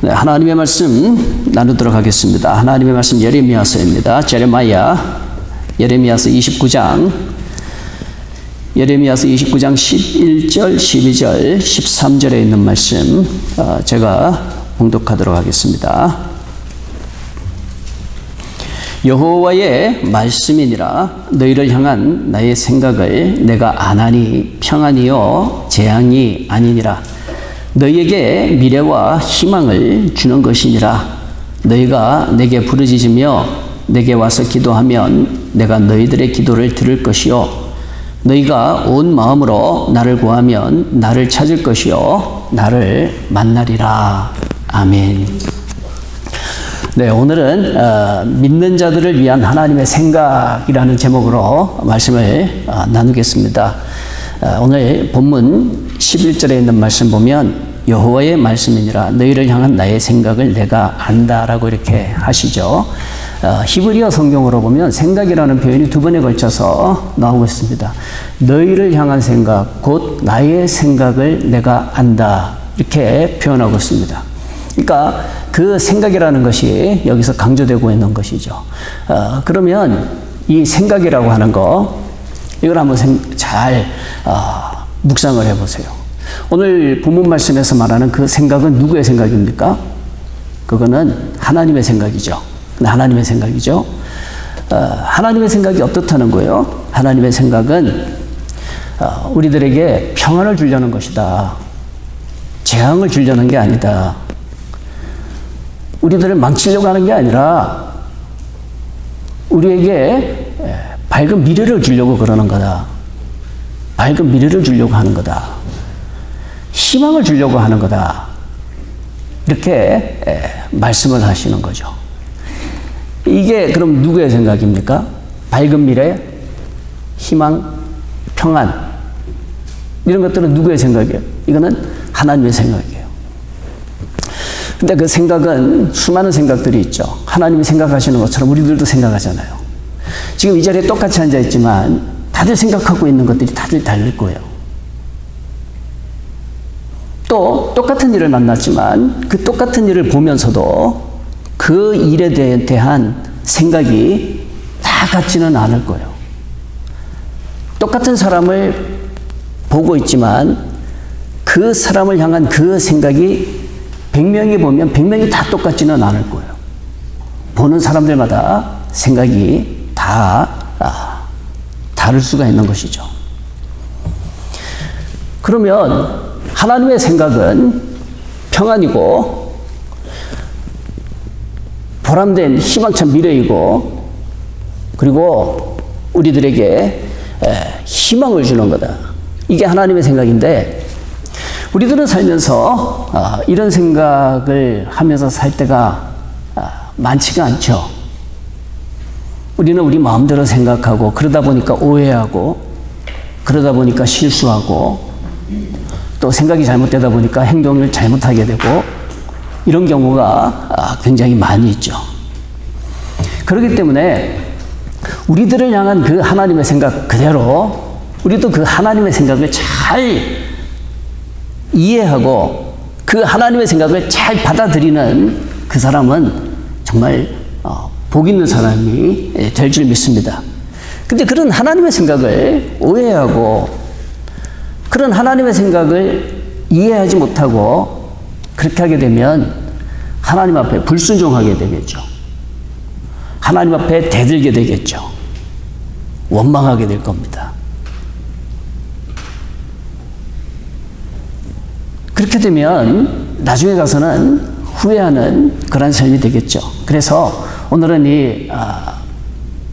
네, 하나님의 말씀 나누도록 하겠습니다. 하나님의 말씀 예레미야서입니다. 예레미야서 29장 11절, 12절, 13절에 있는 말씀 제가 봉독하도록 하겠습니다. 여호와의 말씀이니라. 너희를 향한 나의 생각을 내가 아나니 평안이요 재앙이 아니니라. 너희에게 미래와 희망을 주는 것이니라. 너희가 내게 부르짖으며 내게 와서 기도하면 내가 너희들의 기도를 들을 것이요 너희가 온 마음으로 나를 구하면 나를 찾을 것이요 나를 만나리라. 아멘. 네, 오늘은 믿는 자들을 위한 하나님의 생각이라는 제목으로 말씀을 나누겠습니다. 오늘 본문 11절에 있는 말씀 보면 여호와의 말씀이니라. 너희를 향한 나의 생각을 내가 안다라고 이렇게 하시죠. 히브리어 성경으로 보면 생각이라는 표현이 두 번에 걸쳐서 나오고 있습니다. 너희를 향한 생각, 곧 나의 생각을 내가 안다, 이렇게 표현하고 있습니다. 그러니까 그 생각이라는 것이 여기서 강조되고 있는 것이죠. 그러면 이 생각이라고 하는 거, 이걸 한번 잘 묵상을 해보세요. 오늘 본문 말씀에서 말하는 그 생각은 누구의 생각입니까? 그거는 하나님의 생각이죠. 하나님의 생각이죠. 하나님의 생각이 어떻다는 거예요? 하나님의 생각은 우리들에게 평안을 주려는 것이다. 재앙을 주려는 게 아니다. 우리들을 망치려고 하는 게 아니라 우리에게 밝은 미래를 주려고 그러는 거다. 밝은 미래를 주려고 하는 거다. 희망을 주려고 하는 거다. 이렇게 말씀을 하시는 거죠. 이게 그럼 누구의 생각입니까? 밝은 미래, 희망, 평안, 이런 것들은 누구의 생각이에요? 이거는 하나님의 생각이에요. 근데 그 생각은 수많은 생각들이 있죠. 하나님이 생각하시는 것처럼 우리들도 생각하잖아요. 지금 이 자리에 똑같이 앉아 있지만 다들 생각하고 있는 것들이 다들 다를 거예요. 또 똑같은 일을 만났지만 그 똑같은 일을 보면서도 그 일에 대한 생각이 다 같지는 않을 거예요. 똑같은 사람을 보고 있지만 그 사람을 향한 그 생각이 100명이 보면 100명이 다 똑같지는 않을 거예요. 보는 사람들마다 생각이 다 다를 수가 있는 것이죠. 그러면 하나님의 생각은 평안이고 보람된 희망찬 미래이고 그리고 우리들에게 희망을 주는 거다. 이게 하나님의 생각인데 우리들은 살면서 이런 생각을 하면서 살 때가 많지가 않죠. 우리는 우리 마음대로 생각하고 그러다 보니까 오해하고 그러다 보니까 실수하고 또 생각이 잘못되다 보니까 행동을 잘못하게 되고 이런 경우가 굉장히 많이 있죠. 그렇기 때문에 우리들을 향한 그 하나님의 생각 그대로 우리도 그 하나님의 생각을 잘 이해하고 그 하나님의 생각을 잘 받아들이는 그 사람은 정말 복 있는 사람이 될 줄 믿습니다. 근데 그런 하나님의 생각을 오해하고 그런 하나님의 생각을 이해하지 못하고 그렇게 하게 되면 하나님 앞에 불순종하게 되겠죠. 하나님 앞에 대들게 되겠죠. 원망하게 될 겁니다. 그렇게 되면 나중에 가서는 후회하는 그런 삶이 되겠죠. 그래서 오늘은 이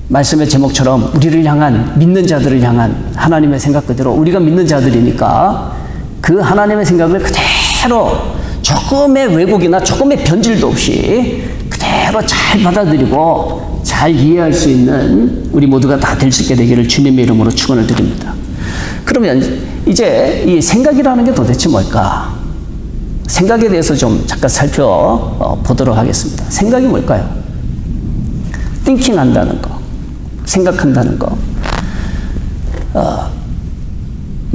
말씀의 제목처럼 우리를 향한 믿는 자들을 향한 하나님의 생각 그대로 우리가 믿는 자들이니까 그 하나님의 생각을 그대로 조금의 왜곡이나 조금의 변질도 없이 그대로 잘 받아들이고 잘 이해할 수 있는 우리 모두가 다 될 수 있게 되기를 주님의 이름으로 축원을 드립니다. 그러면 이제 이 생각이라는 게 도대체 뭘까? 생각에 대해서 좀 잠깐 살펴보도록 하겠습니다. 생각이 뭘까요? thinking 한다는 거, 생각한다는 거.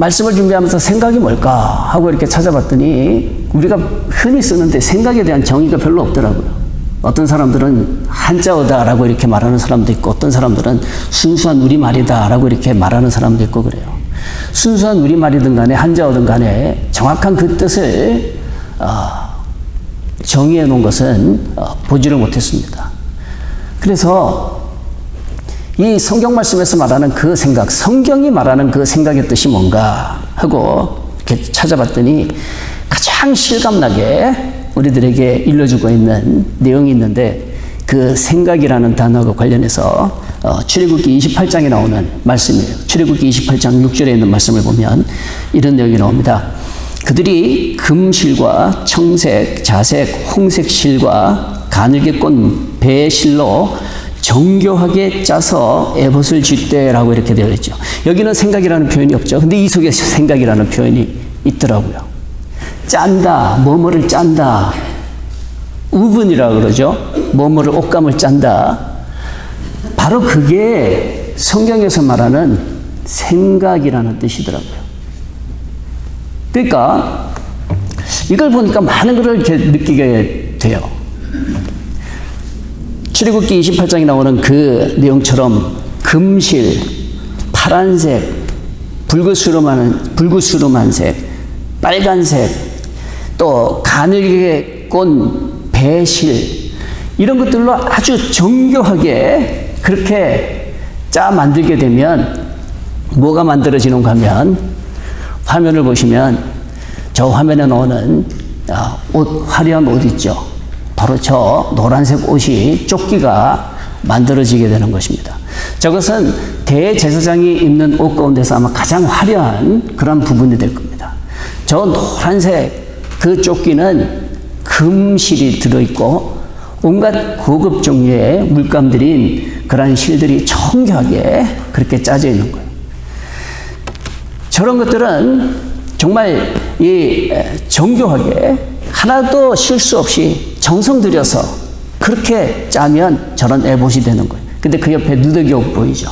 말씀을 준비하면서 생각이 뭘까 하고 이렇게 찾아봤더니 우리가 흔히 쓰는데 생각에 대한 정의가 별로 없더라고요. 어떤 사람들은 한자어다라고 이렇게 말하는 사람도 있고 어떤 사람들은 순수한 우리말이다라고 이렇게 말하는 사람도 있고 그래요. 순수한 우리말이든 간에 한자어든 간에 정확한 그 뜻을 정의해 놓은 것은 보지를 못했습니다. 그래서 이 성경 말씀에서 말하는 그 생각, 성경이 말하는 그 생각의 뜻이 뭔가 하고 이렇게 찾아봤더니 가장 실감나게 우리들에게 일러주고 있는 내용이 있는데 그 생각이라는 단어와 관련해서 출애굽기 28장에 나오는 말씀이에요. 출애굽기 28장 6절에 있는 말씀을 보면 이런 내용이 나옵니다. 그들이 금실과 청색, 자색, 홍색 실과 가늘게 꼰 배실로 정교하게 짜서 에봇을 쥐대라고 이렇게 되어 있죠. 여기는 생각이라는 표현이 없죠. 근데 이 속에 생각이라는 표현이 있더라고요. 짠다, 뭐뭐를 짠다. 우분이라고 그러죠. 뭐뭐를 옷감을 짠다. 바로 그게 성경에서 말하는 생각이라는 뜻이더라고요. 그러니까 이걸 보니까 많은 것을 이렇게 느끼게 돼요. 출애굽기 28장에 나오는 그 내용처럼 금실, 파란색, 불구스름한 색, 빨간색, 또 가늘게 꼰 배실 이런 것들로 아주 정교하게 그렇게 짜 만들게 되면 뭐가 만들어지는가 하면 화면을 보시면 저 화면에 나오는 옷, 화려한 옷 있죠. 바로 저 노란색 옷이 조끼가 만들어지게 되는 것입니다. 저것은 대제사장이 입는 옷 가운데서 아마 가장 화려한 그런 부분이 될 겁니다. 저 노란색 그 조끼는 금실이 들어있고 온갖 고급 종류의 물감들인 그러한 실들이 정교하게 그렇게 짜져 있는 거예요. 저런 것들은 정말 정교하게 하나도 실수 없이 정성 들여서 그렇게 짜면 저런 에봇이 되는 거예요. 근데 그 옆에 누더기 옷 보이죠?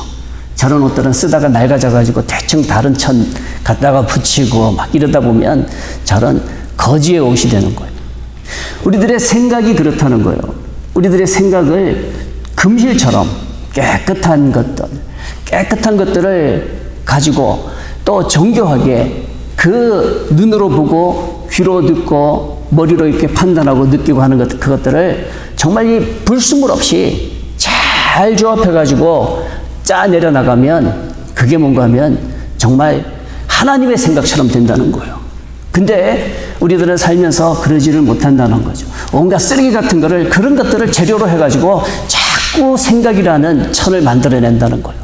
저런 옷들은 쓰다가 낡아져가지고 대충 다른 천 갖다가 붙이고 막 이러다 보면 저런 거지의 옷이 되는 거예요. 우리들의 생각이 그렇다는 거예요. 우리들의 생각을 금실처럼 깨끗한 것들을 가지고 또 정교하게 그 눈으로 보고 귀로 듣고 머리로 이렇게 판단하고 느끼고 하는 그것들을 정말 이 불순물 없이 잘 조합해가지고 짜내려 나가면 그게 뭔가 하면 정말 하나님의 생각처럼 된다는 거예요. 근데 우리들은 살면서 그러지를 못한다는 거죠. 온갖 쓰레기 같은 거를 그런 것들을 재료로 해가지고 자꾸 생각이라는 천을 만들어낸다는 거예요.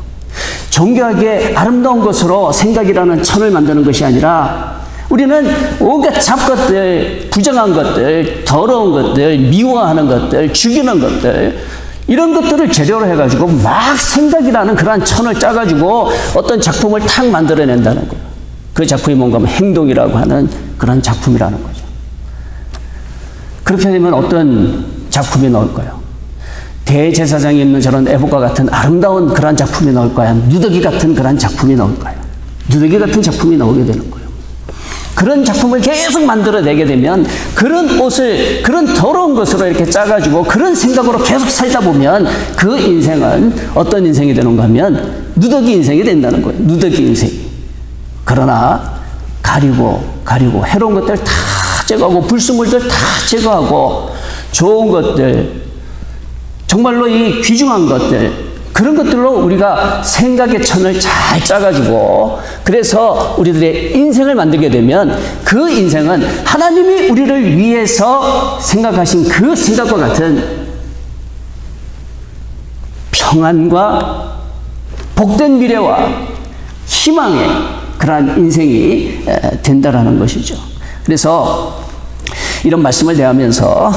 정교하게 아름다운 것으로 생각이라는 천을 만드는 것이 아니라 우리는 온갖 잡것들, 부정한 것들, 더러운 것들, 미워하는 것들, 죽이는 것들 이런 것들을 재료로 해가지고 막 생각이라는 그러한 천을 짜가지고 어떤 작품을 탁 만들어낸다는 거예요. 그 작품이 뭔가 하면 행동이라고 하는 그런 작품이라는 거죠. 그렇게 되면 어떤 작품이 나올까요? 대제사장이 입는 저런 에봇과 같은 아름다운 그런 작품이 나올까요? 누더기 같은 그런 작품이 나올까요? 누더기 같은 작품이 나오게 되는 거예요. 그런 작품을 계속 만들어내게 되면 그런 옷을 그런 더러운 것으로 이렇게 짜가지고 그런 생각으로 계속 살다 보면 그 인생은 어떤 인생이 되는가 하면 누더기 인생이 된다는 거예요. 누더기 인생이. 그러나 가리고 해로운 것들 다 제거하고 불순물들 다 제거하고 좋은 것들 정말로 이 귀중한 것들 그런 것들로 우리가 생각의 천을 잘 짜가지고 그래서 우리들의 인생을 만들게 되면 그 인생은 하나님이 우리를 위해서 생각하신 그 생각과 같은 평안과 복된 미래와 희망의 그러한 인생이 된다라는 것이죠. 그래서 이런 말씀을 대하면서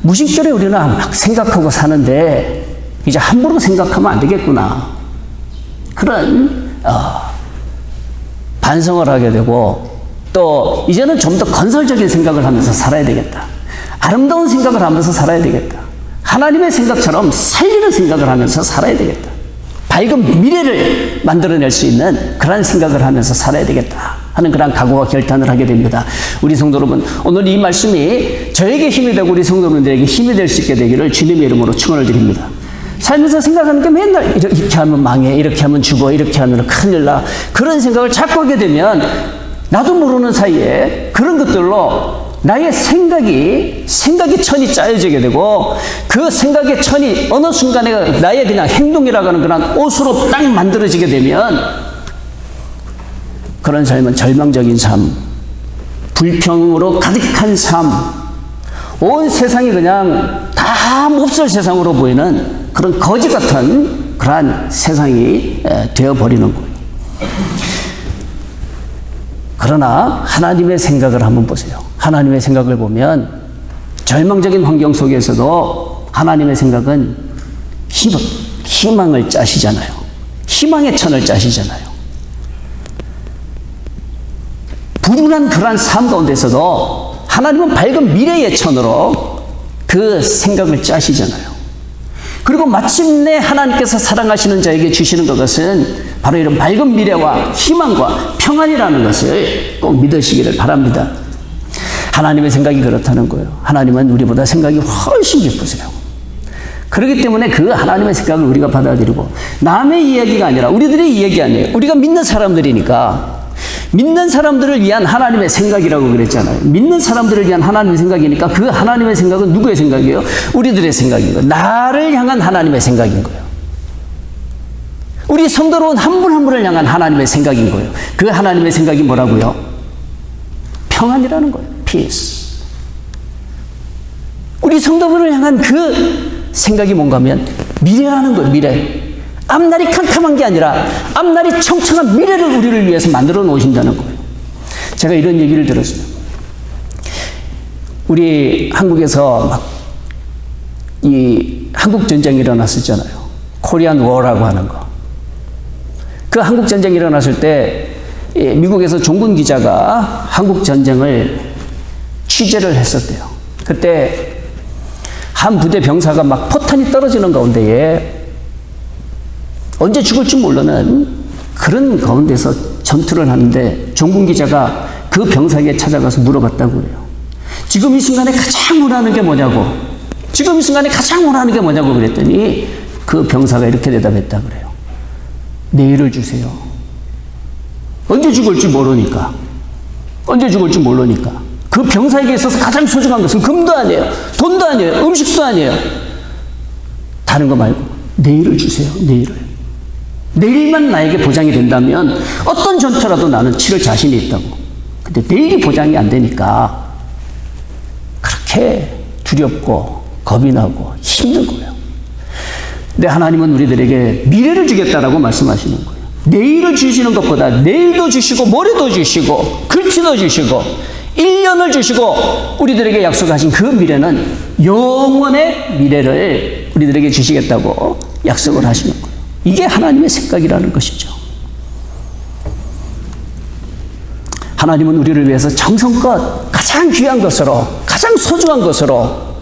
무심결에 우리는 막 생각하고 사는데 이제 함부로 생각하면 안 되겠구나. 그런 반성을 하게 되고 또 이제는 좀 더 건설적인 생각을 하면서 살아야 되겠다. 아름다운 생각을 하면서 살아야 되겠다. 하나님의 생각처럼 살리는 생각을 하면서 살아야 되겠다. 밝은 미래를 만들어낼 수 있는 그런 생각을 하면서 살아야 되겠다 하는 그런 각오와 결단을 하게 됩니다. 우리 성도 여러분, 오늘 이 말씀이 저에게 힘이 되고 우리 성도 여러분들에게 힘이 될 수 있게 되기를 주님의 이름으로 축원을 드립니다. 살면서 생각하는 게 맨날 이렇게 하면 망해, 이렇게 하면 죽어, 이렇게 하면 큰일 나, 그런 생각을 자꾸 하게 되면 나도 모르는 사이에 그런 것들로 나의 생각이 천이 짜여지게 되고, 그 생각의 천이 어느 순간에 나의 그냥 행동이라고 하는 그런 옷으로 딱 만들어지게 되면 그런 삶은 절망적인 삶, 불평으로 가득한 삶, 온 세상이 그냥 다 몹쓸 세상으로 보이는 그런 거지 같은 그러한 세상이 되어버리는 거예요. 그러나 하나님의 생각을 한번 보세요. 하나님의 생각을 보면 절망적인 환경 속에서도 하나님의 생각은 희망을 짜시잖아요. 희망의 천을 짜시잖아요. 불운한 그러한 삶 가운데서도 하나님은 밝은 미래의 천으로 그 생각을 짜시잖아요. 그리고 마침내 하나님께서 사랑하시는 자에게 주시는 것은 바로 이런 밝은 미래와 희망과 평안이라는 것을 꼭 믿으시기를 바랍니다. 하나님의 생각이 그렇다는 거예요. 하나님은 우리보다 생각이 훨씬 깊으세요. 그렇기 때문에 그 하나님의 생각을 우리가 받아들이고, 남의 이야기가 아니라 우리들의 이야기 아니에요. 우리가 믿는 사람들이니까, 믿는 사람들을 위한 하나님의 생각이라고 그랬잖아요. 믿는 사람들을 위한 하나님의 생각이니까 그 하나님의 생각은 누구의 생각이에요? 우리들의 생각인 거예요. 나를 향한 하나님의 생각인 거예요. 우리 성도로운 한 분 한 분을 향한 하나님의 생각인 거예요. 그 하나님의 생각이 뭐라고요? 평안이라는 거예요. peace. 우리 성도분을 향한 그 생각이 뭔가 하면 미래라는 거예요. 미래. 앞날이 캄캄한 게 아니라 앞날이 청청한 미래를 우리를 위해서 만들어 놓으신다는 거예요. 제가 이런 얘기를 들었어요. 우리 한국에서 막 이 한국 전쟁이 일어났었잖아요. 코리안 워라고 하는 거. 그 한국 전쟁이 일어났을 때 미국에서 종군 기자가 한국 전쟁을 취재를 했었대요. 그때 한 부대 병사가 막 포탄이 떨어지는 가운데에 언제 죽을지 모르는 그런 가운데서 전투를 하는데, 종군 기자가 그 병사에게 찾아가서 물어봤다고 그래요. 지금 이 순간에 가장 원하는 게 뭐냐고. 지금 이 순간에 가장 원하는 게 뭐냐고 그랬더니 그 병사가 이렇게 대답했다 그래요. 내일을 주세요. 언제 죽을지 모르니까. 언제 죽을지 모르니까. 그 병사에게 있어서 가장 소중한 것은 금도 아니에요. 돈도 아니에요. 음식도 아니에요. 다른 거 말고 내일을 주세요. 내일을. 내일만 나에게 보장이 된다면 어떤 전투라도 나는 치를 자신이 있다고. 근데 내일이 보장이 안 되니까 그렇게 두렵고 겁이 나고 힘든 거예요. 근데 하나님은 우리들에게 미래를 주겠다라고 말씀하시는 거예요. 내일을 주시는 것보다 내일도 주시고 모레도 주시고 글씨도 주시고 1년을 주시고 우리들에게 약속하신 그 미래는 영원의 미래를 우리들에게 주시겠다고 약속을 하시는 거예요. 이게 하나님의 생각이라는 것이죠. 하나님은 우리를 위해서 정성껏 가장 귀한 것으로, 가장 소중한 것으로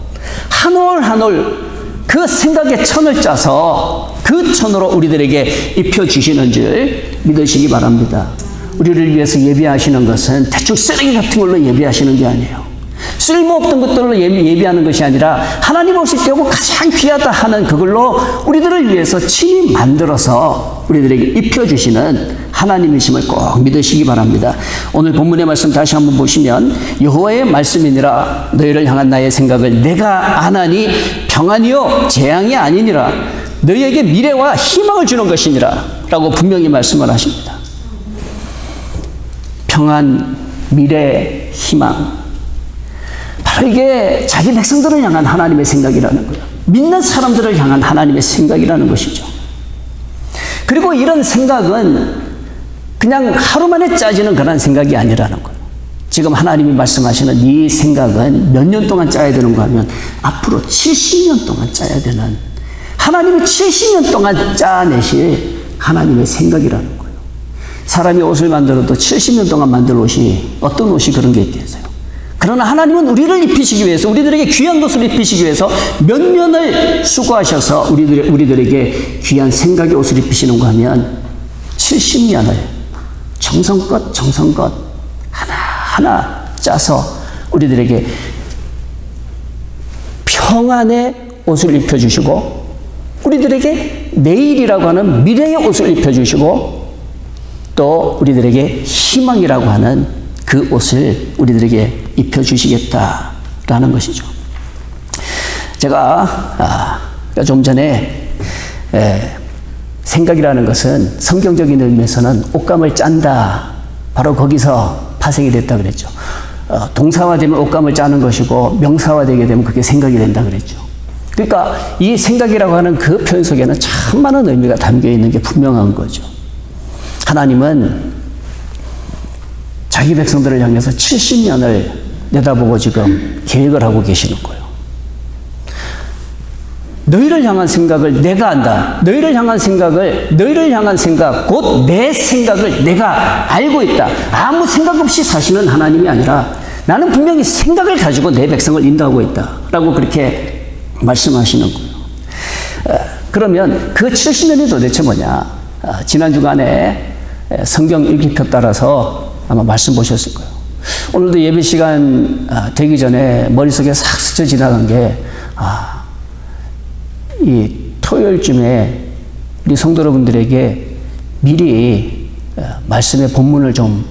한 올 한 올 그 생각의 천을 짜서 그 천으로 우리들에게 입혀주시는 줄 믿으시기 바랍니다. 우리를 위해서 예비하시는 것은 대충 쓰레기 같은 걸로 예비하시는 게 아니에요. 쓸모없던 것들로 예비하는 것이 아니라 하나님 없이 떼고 가장 귀하다 하는 그걸로 우리들을 위해서 친히 만들어서 우리들에게 입혀주시는 하나님이심을 꼭 믿으시기 바랍니다. 오늘 본문의 말씀 다시 한번 보시면, 여호와의 말씀이니라 너희를 향한 나의 생각을 내가 아나니 평안이요 재앙이 아니니라 너희에게 미래와 희망을 주는 것이니라 라고 분명히 말씀을 하십니다. 평안, 미래, 희망, 바로 이게 자기 백성들을 향한 하나님의 생각이라는 거예요. 믿는 사람들을 향한 하나님의 생각이라는 것이죠. 그리고 이런 생각은 그냥 하루 만에 짜지는 그런 생각이 아니라는 거예요. 지금 하나님이 말씀하시는 이 생각은 몇 년 동안 짜야 되는가 하면 앞으로 70년 동안 짜야 되는, 하나님이 70년 동안 짜내실 하나님의 생각이라는 거예요. 사람이 옷을 만들어도 70년 동안 만들 옷이, 어떤 옷이 그런 게 있겠어요. 그러나 하나님은 우리를 입히시기 위해서, 우리들에게 귀한 것을 입히시기 위해서 몇 년을 수고하셔서 우리들에게 귀한 생각의 옷을 입히시는가 하면 70년을 정성껏 하나하나 짜서 우리들에게 평안의 옷을 입혀주시고 우리들에게 내일이라고 하는 미래의 옷을 입혀주시고 또 우리들에게 희망이라고 하는 그 옷을 우리들에게 입혀주시겠다라는 것이죠. 제가 좀 전에 생각이라는 것은 성경적인 의미에서는 옷감을 짠다, 바로 거기서 파생이 됐다 그랬죠. 동사화되면 옷감을 짜는 것이고 명사화되게 되면 그게 생각이 된다 그랬죠. 그러니까 이 생각이라고 하는 그 표현 속에는 참 많은 의미가 담겨 있는 게 분명한 거죠. 하나님은 자기 백성들을 향해서 70년을 내다보고 지금 계획을 하고 계시는 거예요. 너희를 향한 생각을 내가 안다. 너희를 향한 생각, 곧 내 생각을 내가 알고 있다. 아무 생각 없이 사시는 하나님이 아니라 나는 분명히 생각을 가지고 내 백성을 인도하고 있다. 라고 그렇게 말씀하시는 거예요. 그러면 그 70년이 도대체 뭐냐? 지난 주간에 성경 읽기표 따라서 아마 말씀 보셨을 거예요. 오늘도 예배 시간 되기 전에 머릿속에 싹 스쳐 지나간 게, 이 토요일쯤에 우리 성도 여러분들에게 미리 말씀의 본문을 좀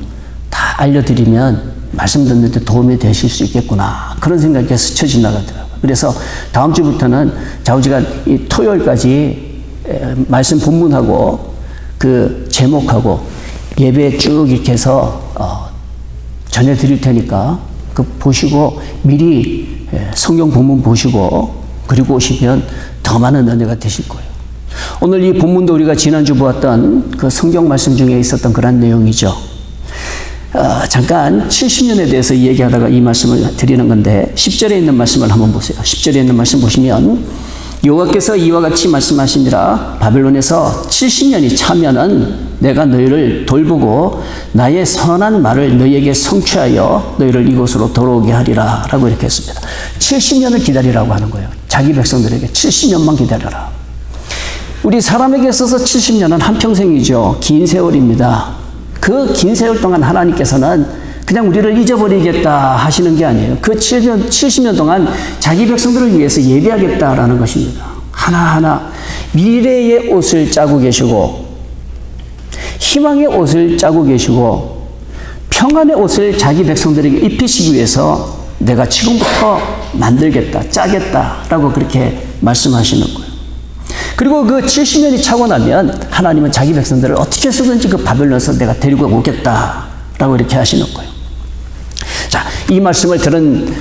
다 알려드리면 말씀 듣는 데 도움이 되실 수 있겠구나, 그런 생각이 스쳐 지나가더라고요. 그래서 다음 주부터는 좌우지간 이 토요일까지 말씀 본문하고 그 제목하고 예배 쭉 이렇게 해서 전해드릴 테니까 그 보시고 미리 성경 본문 보시고 그리고 오시면 더 많은 은혜가 되실 거예요. 오늘 이 본문도 우리가 지난주 보았던 그 성경 말씀 중에 있었던 그런 내용이죠. 잠깐 70년에 대해서 얘기하다가 이 말씀을 드리는 건데 10절에 있는 말씀을 한번 보세요. 10절에 있는 말씀 보시면 여호와께서 이와 같이 말씀하시니라. 바벨론에서 70년이 차면은 내가 너희를 돌보고 나의 선한 말을 너희에게 성취하여 너희를 이곳으로 돌아오게 하리라 라고 이렇게 했습니다. 70년을 기다리라고 하는 거예요. 자기 백성들에게 70년만 기다려라. 우리 사람에게 있어서 70년은 한평생이죠. 긴 세월입니다. 그 긴 세월 동안 하나님께서는 그냥 우리를 잊어버리겠다 하시는 게 아니에요. 그 70년 동안 자기 백성들을 위해서 예비하겠다라는 것입니다. 하나하나 미래의 옷을 짜고 계시고 희망의 옷을 짜고 계시고 평안의 옷을 자기 백성들에게 입히시기 위해서 내가 지금부터 만들겠다, 짜겠다라고 그렇게 말씀하시는 거예요. 그리고 그 70년이 차고 나면 하나님은 자기 백성들을 어떻게 해서든지 그 바벨론에서 내가 데리고 오겠다라고 이렇게 하시는 거예요. 자, 이 말씀을 들은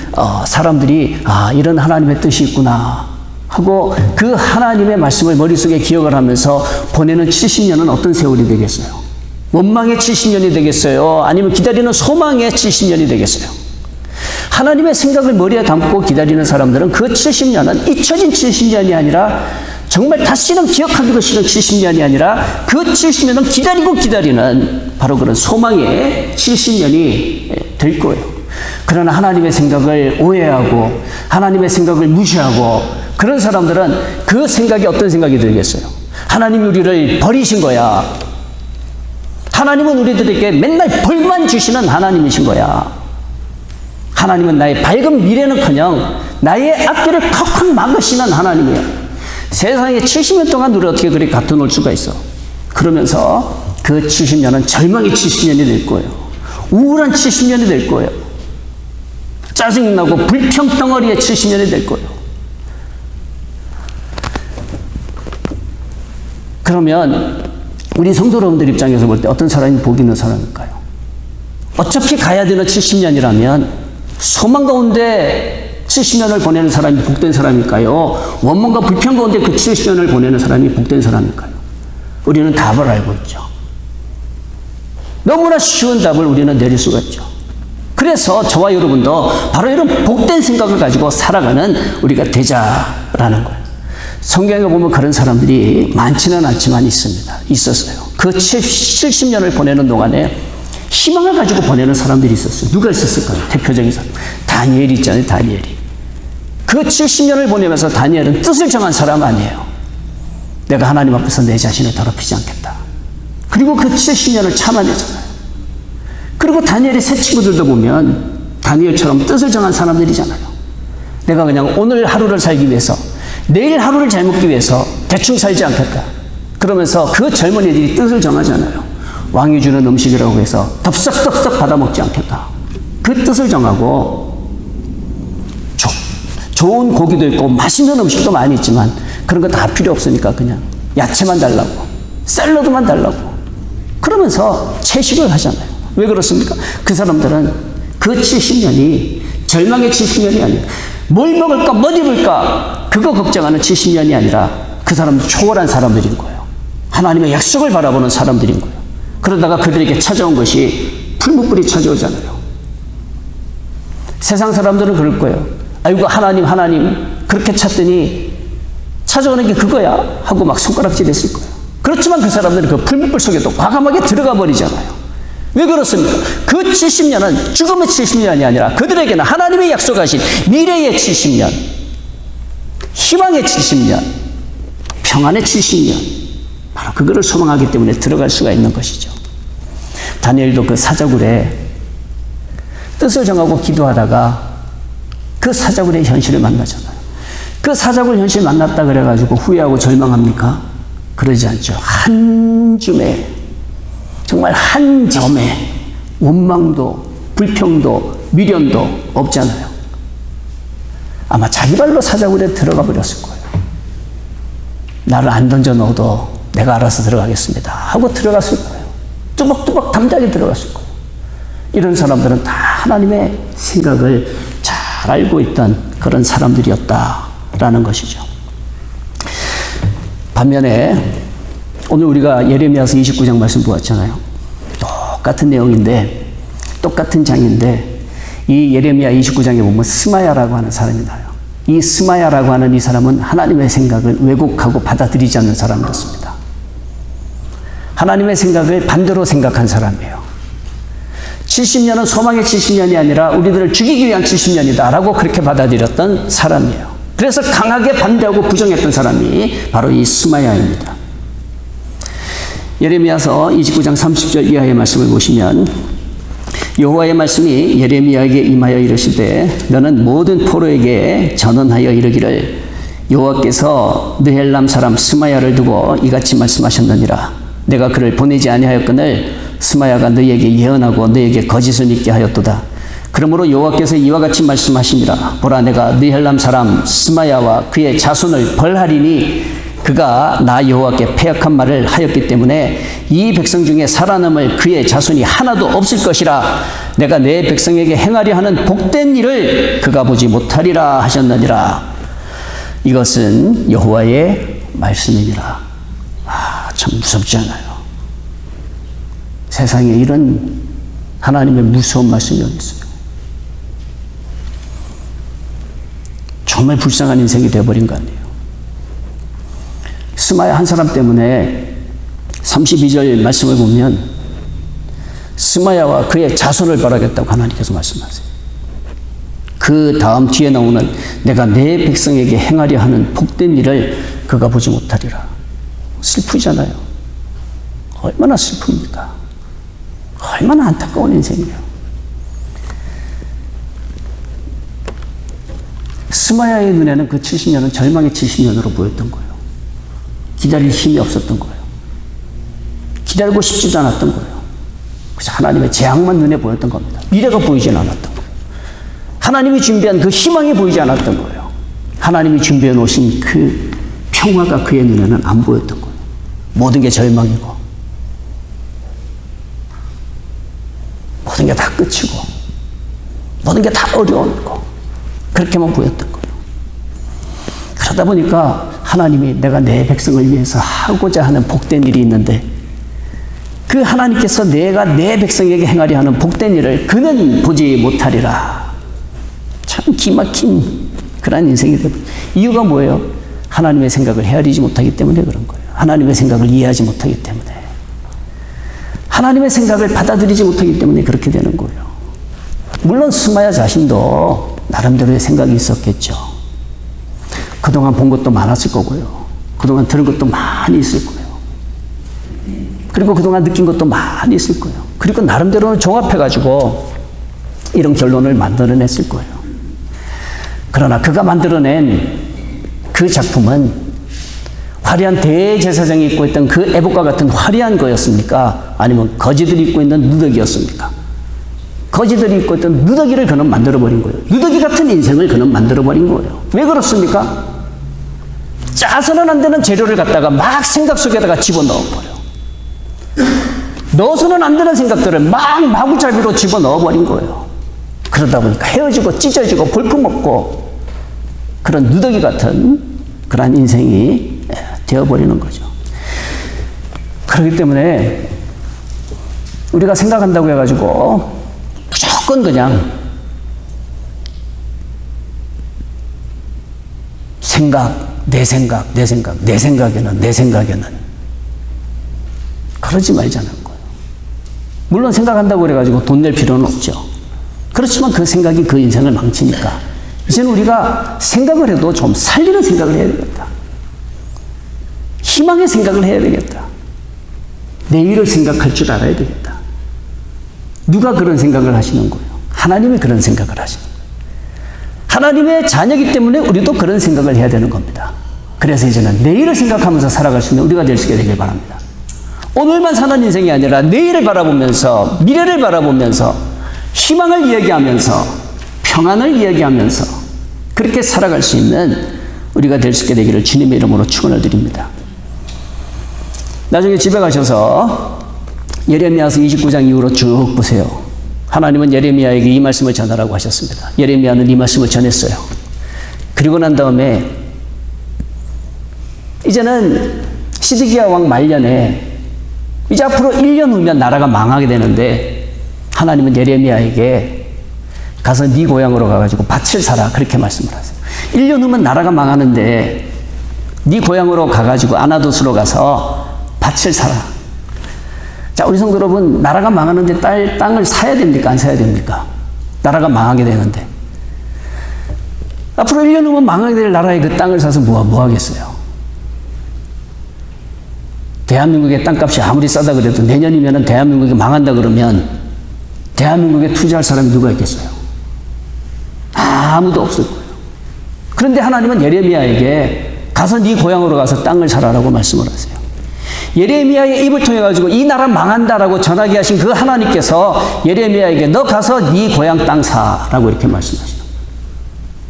사람들이 이런 하나님의 뜻이 있구나 하고 그 하나님의 말씀을 머릿속에 기억을 하면서 보내는 70년은 어떤 세월이 되겠어요? 원망의 70년이 되겠어요? 아니면 기다리는 소망의 70년이 되겠어요? 하나님의 생각을 머리에 담고 기다리는 사람들은 그 70년은 잊혀진 70년이 아니라 정말 다시는 기억하기도 싫은 70년이 아니라 그 70년은 기다리고 기다리는 바로 그런 소망의 70년이 될 거예요. 그러나 하나님의 생각을 오해하고 하나님의 생각을 무시하고 그런 사람들은 그 생각이 어떤 생각이 들겠어요? 하나님이 우리를 버리신 거야. 하나님은 우리들에게 맨날 벌만 주시는 하나님이신 거야. 하나님은 나의 밝은 미래는커녕 나의 앞길을 컥컥 막으시는 하나님이야. 세상에 70년 동안 우리 어떻게 그렇게 가둬놓을 수가 있어? 그러면서 그 70년은 절망의 70년이 될 거예요. 우울한 70년이 될 거예요. 짜증나고 불평덩어리의 70년이 될 거예요. 그러면 우리 성도 여러분들 입장에서 볼 때 어떤 사람이 복 있는 사람일까요? 어차피 가야 되는 70년이라면 소망 가운데 70년을 보내는 사람이 복된 사람일까요? 원망과 불평 가운데 그 70년을 보내는 사람이 복된 사람일까요? 우리는 답을 알고 있죠. 너무나 쉬운 답을 우리는 내릴 수가 있죠. 그래서 저와 여러분도 바로 이런 복된 생각을 가지고 살아가는 우리가 되자라는 거예요. 성경에 보면 그런 사람들이 많지는 않지만 있었어요. 그 70년을 보내는 동안에 희망을 가지고 보내는 사람들이 있었어요. 누가 있었을까요? 대표적인 사람. 다니엘이 있잖아요. 다니엘이. 그 70년을 보내면서 다니엘은 뜻을 정한 사람 아니에요. 내가 하나님 앞에서 내 자신을 더럽히지 않겠다. 그리고 그 70년을 참아내잖아요. 그리고 다니엘의 새 친구들도 보면 다니엘처럼 뜻을 정한 사람들이잖아요. 내가 그냥 오늘 하루를 살기 위해서, 내일 하루를 잘 먹기 위해서 대충 살지 않겠다. 그러면서 그 젊은이들이 뜻을 정하잖아요. 왕이 주는 음식이라고 해서 덥석덥석 받아먹지 않겠다. 그 뜻을 정하고 좋은 고기도 있고 맛있는 음식도 많이 있지만 그런 거 다 필요 없으니까 그냥 야채만 달라고, 샐러드만 달라고 그러면서 채식을 하잖아요. 왜 그렇습니까? 그 사람들은 그 70년이 절망의 70년이 아니라 뭘 먹을까 뭐 입을까 그거 걱정하는 70년이 아니라 그 사람들 초월한 사람들인 거예요. 하나님의 약속을 바라보는 사람들인 거예요. 그러다가 그들에게 찾아온 것이 풀무불이 찾아오잖아요. 세상 사람들은 그럴 거예요. 아이고 하나님 그렇게 찾더니 찾아오는 게 그거야 하고 막 손가락질 했을 거예요. 그렇지만 그 사람들은 그 풀무불 속에 또 과감하게 들어가 버리잖아요. 왜 그렇습니까? 그 70년은 죽음의 70년이 아니라 그들에게는 하나님의 약속하신 미래의 70년, 희망의 70년, 평안의 70년, 바로 그거를 소망하기 때문에 들어갈 수가 있는 것이죠. 다니엘도 그 사자굴에 뜻을 정하고 기도하다가 그 사자굴의 현실을 만나잖아요. 그 사자굴 현실 만났다 그래가지고 후회하고 절망합니까? 그러지 않죠. 한 줌에, 정말 한 점에 원망도 불평도 미련도 없잖아요. 아마 자기 발로 사자굴에 들어가 버렸을 거예요. 나를 안 던져 넣어도 내가 알아서 들어가겠습니다 하고 들어갔을 거예요. 뚜벅뚜벅 담대하게 들어갔을 거예요. 이런 사람들은 다 하나님의 생각을 잘 알고 있던 그런 사람들이었다라는 것이죠. 반면에 오늘 우리가 예레미야서 29장 말씀 보았잖아요. 똑같은 내용인데 똑같은 장인데 이 예레미야 29장에 보면 스마야라고 하는 사람이 나와요. 이 스마야라고 하는 이 사람은 하나님의 생각을 왜곡하고 받아들이지 않는 사람이었습니다. 하나님의 생각을 반대로 생각한 사람이에요. 70년은 소망의 70년이 아니라 우리들을 죽이기 위한 70년이다 라고 그렇게 받아들였던 사람이에요. 그래서 강하게 반대하고 부정했던 사람이 바로 이 스마야입니다. 예레미야서 29장 30절 이하의 말씀을 보시면 여호와의 말씀이 예레미야에게 임하여 이르시되 너는 모든 포로에게 전언하여 이르기를 여호와께서 느헬람 사람 스마야를 두고 이같이 말씀하셨느니라. 내가 그를 보내지 아니하였거늘 스마야가 너희에게 예언하고 너희에게 거짓을 믿게 하였도다. 그러므로 여호와께서 이와 같이 말씀하시니라. 보라, 내가 느헬람 사람 스마야와 그의 자손을 벌하리니 그가 나 여호와께 패역한 말을 하였기 때문에 이 백성 중에 살아남을 그의 자손이 하나도 없을 것이라. 내가 내 백성에게 행하려 하는 복된 일을 그가 보지 못하리라 하셨느니라. 이것은 여호와의 말씀이니라. 참 무섭지 않아요? 세상에 이런 하나님의 무서운 말씀이 어디 있어요? 정말 불쌍한 인생이 되어버린 거 아니에요? 스마야 한 사람 때문에 32절 말씀을 보면 스마야와 그의 자손을 벌하겠다고 하나님께서 말씀하세요. 그 다음 뒤에 나오는 내가 내 백성에게 행하려 하는 복된 일을 그가 보지 못하리라. 슬프잖아요. 얼마나 슬픕니까? 얼마나 안타까운 인생이에요. 스마야의 눈에는 그 70년은 절망의 70년으로 보였던 거예요. 기다릴 힘이 없었던 거예요. 기다리고 싶지도 않았던 거예요. 그래서 하나님의 재앙만 눈에 보였던 겁니다. 미래가 보이진 않았던 거예요. 하나님이 준비한 그 희망이 보이지 않았던 거예요. 하나님이 준비해 놓으신 그 평화가 그의 눈에는 안 보였던 거예요. 모든 게 절망이고 모든 게 다 끝이고 모든 게 다 어려운 거 그렇게만 보였던 거예요. 그러다 보니까 하나님이 내가 내 백성을 위해서 하고자 하는 복된 일이 있는데 그 하나님께서 내가 내 백성에게 행하려 하는 복된 일을 그는 보지 못하리라. 참 기막힌 그런 인생이 되고, 이유가 뭐예요? 하나님의 생각을 헤아리지 못하기 때문에 그런 거예요. 하나님의 생각을 이해하지 못하기 때문에, 하나님의 생각을 받아들이지 못하기 때문에 그렇게 되는 거예요. 물론 스마야 자신도 나름대로의 생각이 있었겠죠. 그동안 본 것도 많았을 거고요. 그동안 들은 것도 많이 있을 거예요. 그리고 그동안 느낀 것도 많이 있을 거예요. 그리고 나름대로는 종합해가지고 이런 결론을 만들어냈을 거예요. 그러나 그가 만들어낸 그 작품은 화려한 대제사장이 입고 있던 그 에봇과 같은 화려한 거였습니까? 아니면 거지들이 입고 있는 누더기였습니까? 거지들이 입고 있던 누더기를 그는 만들어버린 거예요. 누더기 같은 인생을 그는 만들어버린 거예요. 왜 그렇습니까? 짜서는 안 되는 재료를 갖다가 막 생각 속에다가 집어넣어버려. 넣어서는 안 되는 생각들을 막 마구잡이로 집어넣어버린 거예요. 그러다 보니까 헤어지고 찢어지고 볼품없고 그런 누더기 같은 그런 인생이 되어버리는 거죠. 그렇기 때문에 우리가 생각한다고 해가지고 무조건 그냥 내 생각에는 그러지 말자는 거예요. 물론 생각한다고 그래가지고 돈 낼 필요는 없죠. 그렇지만 그 생각이 그 인생을 망치니까 이제는 우리가 생각을 해도 좀 살리는 생각을 해야 되겠다. 희망의 생각을 해야 되겠다. 내일을 생각할 줄 알아야 되겠다. 누가 그런 생각을 하시는 거예요? 하나님이 그런 생각을 하시는 거예요. 하나님의 자녀이기 때문에 우리도 그런 생각을 해야 되는 겁니다. 그래서 이제는 내일을 생각하면서 살아갈 수 있는 우리가 될 수 있게 되길 바랍니다. 오늘만 사는 인생이 아니라 내일을 바라보면서 미래를 바라보면서 희망을 이야기하면서 평안을 이야기하면서 그렇게 살아갈 수 있는 우리가 될 수 있게 되기를 주님의 이름으로 축원을 드립니다. 나중에 집에 가셔서 예레미야서 29장 이후로 쭉 보세요. 하나님은 예레미야에게 이 말씀을 전하라고 하셨습니다. 예레미야는 이 말씀을 전했어요. 그리고 난 다음에 이제는 시드기야 왕 말년에 이제 앞으로 1년 후면 나라가 망하게 되는데 하나님은 예레미야에게 가서 네 고향으로 가가지고 밭을 사라 그렇게 말씀을 하세요. 1년 후면 나라가 망하는데 네 고향으로 가가지고 아나돗으로 가서 밭을 사라. 자, 우리 성도 여러분, 나라가 망하는데 땅을 사야 됩니까? 안 사야 됩니까? 나라가 망하게 되는데. 앞으로 1년 후면 망하게 될 나라에 그 땅을 사서 뭐 하겠어요? 대한민국의 땅값이 아무리 싸다 그래도 내년이면 대한민국이 망한다 그러면 대한민국에 투자할 사람이 누가 있겠어요? 아무도 없을 거예요. 그런데 하나님은 예레미야에게 가서 네 고향으로 가서 땅을 사라라고 말씀을 하세요. 예레미야의 입을 통해 가지고 이 나라 망한다라고 전하게 하신 그 하나님께서 예레미야에게 너 가서 네 고향 땅 사라고 이렇게 말씀하시는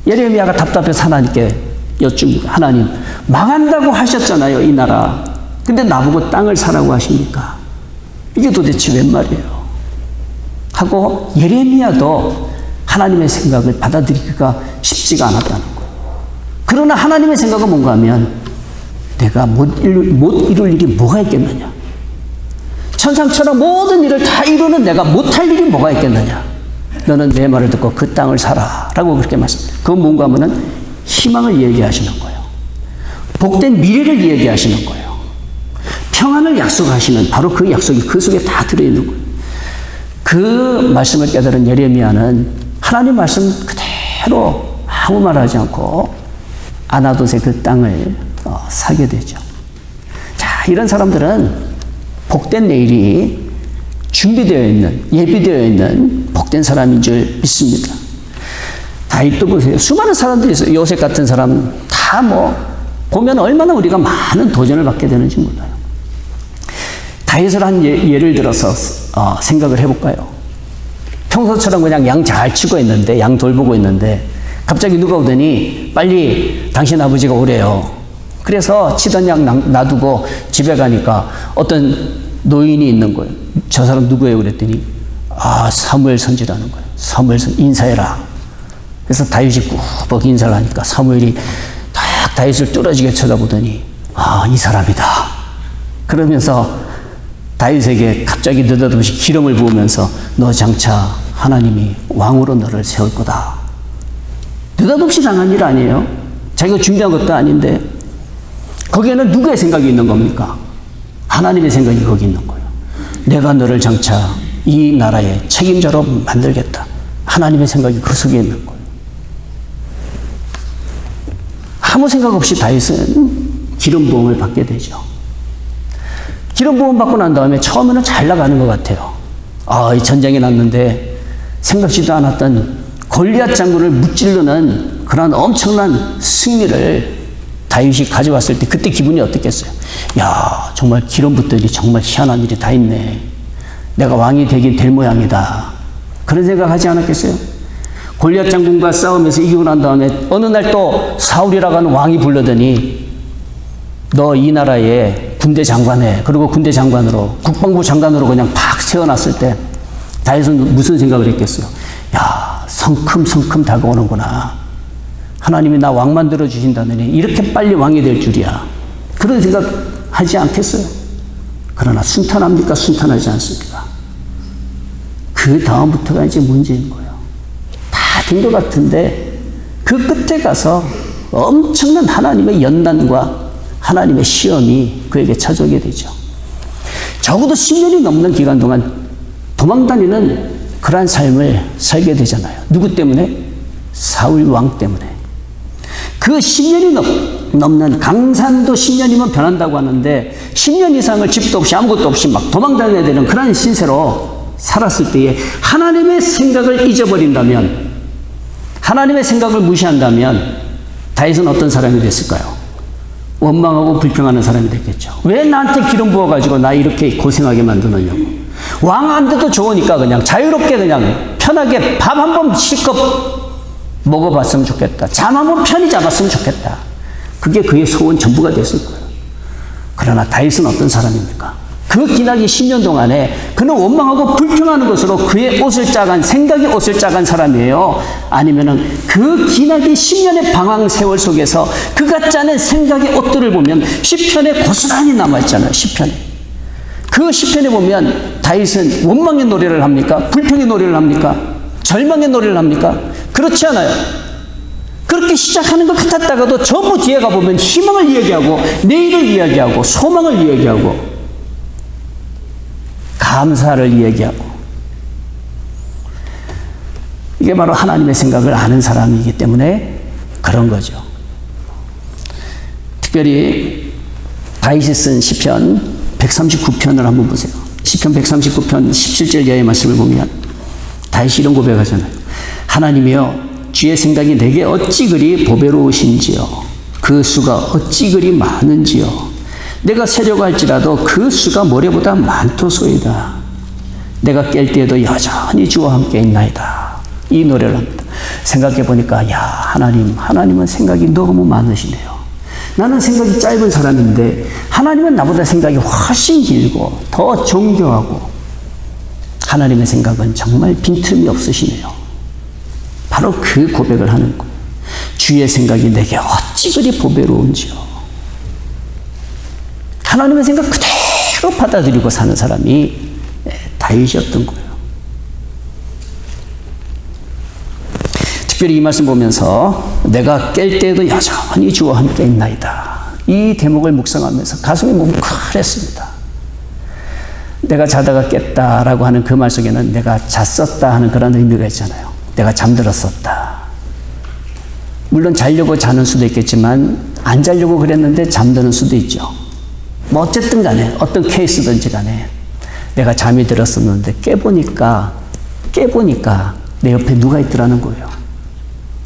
거예요. 예레미야가 답답해서 하나님께 여쭙니다. 하나님, 망한다고 하셨잖아요, 이 나라. 근데 나보고 땅을 사라고 하십니까? 이게 도대체 웬 말이에요? 하고 예레미야도 하나님의 생각을 받아들이기가 쉽지가 않았다는 거예요. 그러나 하나님의 생각은 뭔가 하면 내가 못 이룰 일이 뭐가 있겠느냐? 천상천하 모든 일을 다 이루는 내가 못할 일이 뭐가 있겠느냐? 너는 내 말을 듣고 그 땅을 사라 라고 그렇게 말씀해요. 그건 뭔가 하면은 희망을 얘기하시는 거예요. 복된 미래를 얘기하시는 거예요. 평안을 약속하시는 바로 그 약속이 그 속에 다 들어있는 거예요. 그 말씀을 깨달은 예레미야는 하나님 말씀 그대로 아무 말 하지 않고 아나돗의 그 땅을 사게 되죠. 자, 이런 사람들은 복된 내일이 준비되어 있는, 예비되어 있는 복된 사람인 줄 믿습니다. 다윗도 보세요. 수많은 사람들이 있어요. 요셉 같은 사람 다 보면 얼마나 우리가 많은 도전을 받게 되는지 몰라요. 다윗을 한 예를 들어서 생각을 해볼까요? 평소처럼 그냥 양 잘 치고 있는데, 양 돌보고 있는데 갑자기 누가 오더니 빨리 당신 아버지가 오래요. 그래서 치던 양 놔두고 집에 가니까 어떤 노인이 있는 거예요. 저 사람 누구예요? 그랬더니 사무엘 선지라는 거예요. 사무엘 선 인사해라. 그래서 다윗이 꾸벅 인사를 하니까 사무엘이 딱 다윗을 뚫어지게 쳐다보더니 이 사람이다. 그러면서 다윗에게 갑자기 느닷없이 기름을 부으면서 너 장차 하나님이 왕으로 너를 세울 거다. 느닷없이 당한 일 아니에요? 자기가 준비한 것도 아닌데 거기에는 누구의 생각이 있는 겁니까? 하나님의 생각이 거기 있는 거예요. 내가 너를 장차 이 나라의 책임자로 만들겠다. 하나님의 생각이 그 속에 있는 거예요. 아무 생각 없이 다윗은 기름 부음을 받게 되죠. 기름 부음 받고 난 다음에 처음에는 잘 나가는 것 같아요. 이 전쟁이 났는데 생각지도 않았던 골리앗 장군을 무찌르는 그런 엄청난 승리를 다윗이 가져왔을 때 그때 기분이 어떻겠어요? 야, 정말 기름 붓더니 정말 희한한 일이 다 있네. 내가 왕이 되긴 될 모양이다. 그런 생각하지 않았겠어요? 골리앗 장군과 싸우면서 이기고 난 다음에 어느 날 또 사울이라고 하는 왕이 불러더니 너 이 나라의 군대 장관에, 그리고 군대 장관으로, 국방부 장관으로 그냥 팍 세워놨을 때 다윗은 무슨 생각을 했겠어요? 야, 성큼성큼 다가오는구나. 하나님이 나 왕 만들어 주신다더니 이렇게 빨리 왕이 될 줄이야. 그런 생각 하지 않겠어요? 그러나 순탄합니까? 순탄하지 않습니까? 그 다음부터가 이제 문제인 거예요. 다 된 것 같은데 그 끝에 가서 엄청난 하나님의 연단과 하나님의 시험이 그에게 찾아오게 되죠. 적어도 10년이 넘는 기간 동안 도망다니는 그러한 삶을 살게 되잖아요. 누구 때문에? 사울 왕 때문에. 그 10년이 넘는, 강산도 10년이면 변한다고 하는데 10년 이상을 집도 없이 아무것도 없이 막 도망다녀야 되는 그런 신세로 살았을 때에 하나님의 생각을 잊어버린다면, 하나님의 생각을 무시한다면 다윗은 어떤 사람이 됐을까요? 원망하고 불평하는 사람이 됐겠죠. 왜 나한테 기름 부어가지고 나 이렇게 고생하게 만드느냐고. 왕 안 돼도 좋으니까 그냥 자유롭게 그냥 편하게 밥 한 번 실컷 먹어봤으면 좋겠다. 잠 한 번 편히 잡았으면 좋겠다. 그게 그의 소원 전부가 됐을 거예요. 그러나 다윗은 어떤 사람입니까? 그 기나긴 10년 동안에 그는 원망하고 불평하는 것으로 그의 옷을 짜간, 생각이 옷을 짜간 사람이에요? 아니면은 그 기나긴 10년의 방황 세월 속에서 그가 짜낸 생각의 옷들을 보면 시편에 고스란히 남아있잖아요. 시편에. 그 시편에 보면 다윗은 원망의 노래를 합니까? 불평의 노래를 합니까? 절망의 노래를 합니까? 그렇지 않아요. 그렇게 시작하는 것 같았다가도 전부 뒤에 가보면 희망을 이야기하고 내일을 이야기하고 소망을 이야기하고 감사를 이야기하고, 이게 바로 하나님의 생각을 아는 사람이기 때문에 그런 거죠. 특별히 다윗이 쓴 시편 139편을 한번 보세요. 시편 139편 17절 이하의 말씀을 보면 다윗이 이런 고백하잖아요. 하나님이여, 주의 생각이 내게 어찌 그리 보배로우신지요. 그 수가 어찌 그리 많은지요. 내가 세려고 할지라도 그 수가 모래보다 많도소이다. 내가 깰 때에도 여전히 주와 함께 있나이다. 이 노래를 합니다. 생각해 보니까 야, 하나님은 생각이 너무 많으시네요. 나는 생각이 짧은 사람인데 하나님은 나보다 생각이 훨씬 길고 더 정교하고 하나님의 생각은 정말 빈틈이 없으시네요. 바로 그 고백을 하는 거예요. 주의 생각이 내게 어찌 그리 보배로운지요. 하나님의 생각 그대로 받아들이고 사는 사람이 다윗이었던 거예요. 특별히 이 말씀 보면서 내가 깰 때에도 여전히 주와 함께 있나이다. 이 대목을 묵상하면서 가슴이 뭉클했습니다. 내가 자다가 깼다라고 하는 그 말 속에는 내가 잤었다 하는 그런 의미가 있잖아요. 내가 잠들었었다. 물론 자려고 자는 수도 있겠지만 안 자려고 그랬는데 잠드는 수도 있죠. 뭐 어쨌든 간에 어떤 케이스든지 간에 내가 잠이 들었었는데 깨보니까 내 옆에 누가 있더라는 거예요.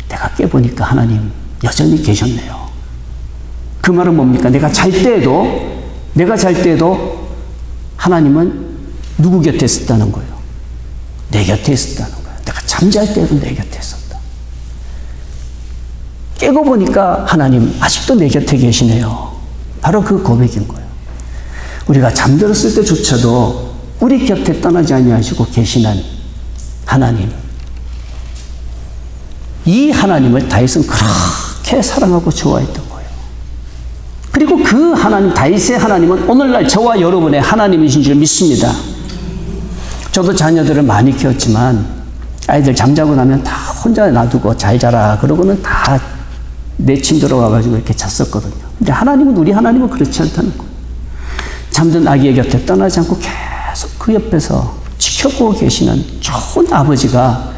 내가 깨보니까 하나님 여전히 계셨네요. 그 말은 뭡니까? 내가 잘 때에도 하나님은 누구 곁에 있었다는 거예요? 내 곁에 있었다는 거예요. 내가 잠잘 때에도 내 곁에 있었다. 깨고 보니까 하나님 아직도 내 곁에 계시네요. 바로 그 고백인 거예요. 우리가 잠들었을 때조차도 우리 곁에 떠나지 아니하시고 계시는 하나님, 이 하나님을 다윗은 그렇게 사랑하고 좋아했던 거예요. 그리고 그 하나님, 다윗의 하나님은 오늘날 저와 여러분의 하나님이신 줄 믿습니다. 저도 자녀들을 많이 키웠지만 아이들 잠자고 나면 다 혼자 놔두고 잘 자라 그러고는 다 내 침 들어와가지고 이렇게 잤었거든요. 근데 하나님은, 우리 하나님은 그렇지 않다는 거예요. 잠든 아기의 곁에 떠나지 않고 계속 그 옆에서 지켜보고 계시는 좋은 아버지가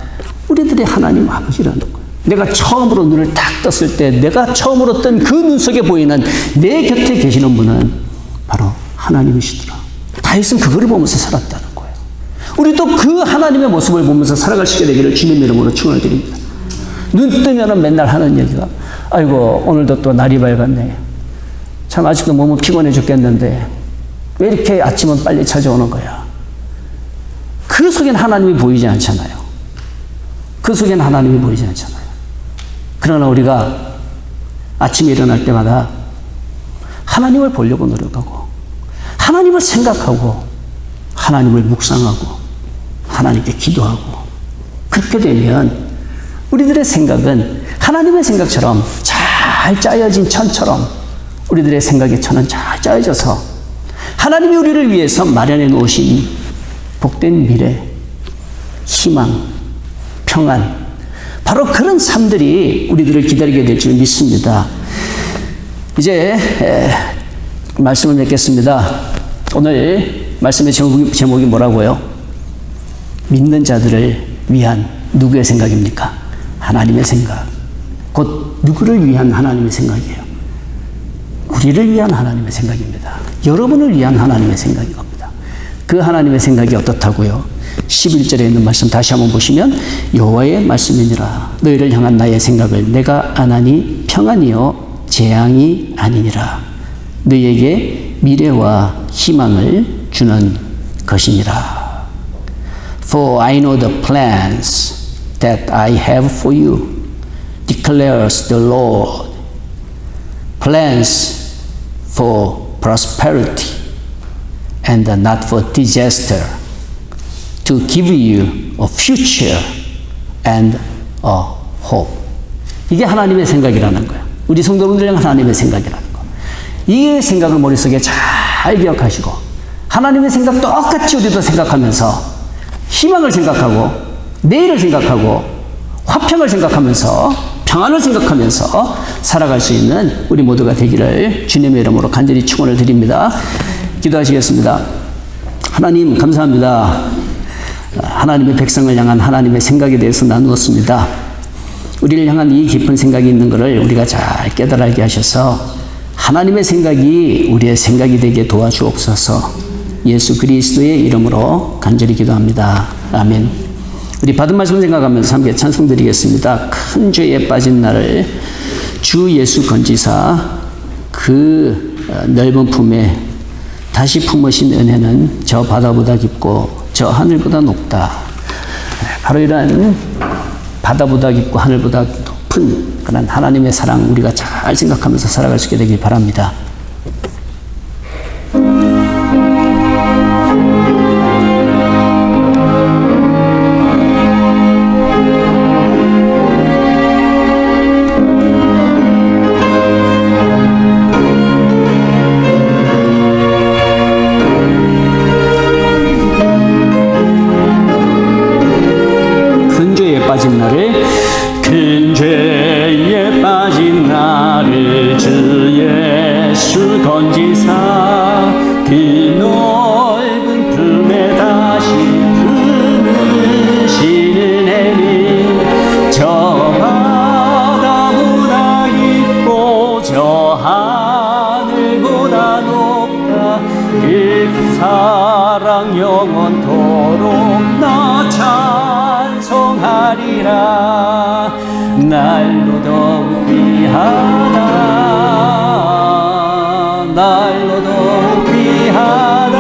우리들의 하나님 아버지라는 거예요. 내가 처음으로 눈을 딱 떴을 때 내가 처음으로 뜬 그 눈 속에 보이는 내 곁에 계시는 분은 바로 하나님이시더라. 다윗은 그거를 보면서 살았다는 거예요. 우리도 그 하나님의 모습을 보면서 살아갈 수 있게 되기를 주님 이름으로 축원을 드립니다. 눈 뜨면은 맨날 하는 얘기가 아이고 오늘도 또 날이 밝았네. 참 아직도 몸은 피곤해 죽겠는데 왜 이렇게 아침은 빨리 찾아오는 거야. 그 속엔 하나님이 보이지 않잖아요. 그 속엔 하나님이 보이지 않잖아요. 그러나 우리가 아침에 일어날 때마다 하나님을 보려고 노력하고 하나님을 생각하고 하나님을 묵상하고 하나님께 기도하고 그렇게 되면 우리들의 생각은 하나님의 생각처럼 잘 짜여진 천처럼 우리들의 생각의 천은 잘 짜여져서 하나님이 우리를 위해서 마련해 놓으신 복된 미래, 희망, 평안 바로 그런 삶들이 우리들을 기다리게 될 줄 믿습니다. 이제 말씀을 맺겠습니다. 오늘 말씀의 제목이 뭐라고요? 믿는 자들을 위한 누구의 생각입니까? 하나님의 생각. 곧 누구를 위한 하나님의 생각이에요? 우리를 위한 하나님의 생각입니다. 여러분을 위한 하나님의 생각인 겁니다. 그 하나님의 생각이 어떻다고요? 11절에 있는 말씀 다시 한번 보시면 여호와의 말씀이니라 너희를 향한 나의 생각을 내가 아나니 평안이요 재앙이 아니니라 너희에게 미래와 희망을 주는 것이니라. For I know the plans that I have for you, declares the Lord. Plans for prosperity and not for disaster, to give you a future and a hope. 이게 하나님의 생각이라는 거예요. 우리 성도분들 향한 하나님의 생각이라는 거. 이 생각을 머릿속에 잘 기억하시고 하나님의 생각 똑같이 우리도 생각하면서 희망을 생각하고 내일을 생각하고 화평을 생각하면서 평안을 생각하면서 살아갈 수 있는 우리 모두가 되기를 주님의 이름으로 간절히 축원을 드립니다. 기도하시겠습니다. 하나님 감사합니다. 하나님의 백성을 향한 하나님의 생각에 대해서 나누었습니다. 우리를 향한 이 깊은 생각이 있는 것을 우리가 잘 깨달게 하셔서 하나님의 생각이 우리의 생각이 되게 도와주옵소서. 예수 그리스도의 이름으로 간절히 기도합니다. 아멘. 우리 받은 말씀 생각하면서 함께 찬송 드리겠습니다. 큰 죄에 빠진 나를 주 예수 건지사 그 넓은 품에 다시 품으신 은혜는 저 바다보다 깊고 저 하늘보다 높다. 바로 이러한 바다보다 깊고 하늘보다 높은 그런 하나님의 사랑 우리가 잘 생각하면서 살아갈 수 있게 되길 바랍니다. 큰 죄에 빠진 나를 주 예수 건지사 그 넓은 품에 다시 품으시는 애는 저 바다보다 깊고 저 하늘보다 높다. 그 사랑 영원토록 나 찬송하리라. 날로 더욱 귀하다. 날로 더욱 귀하다.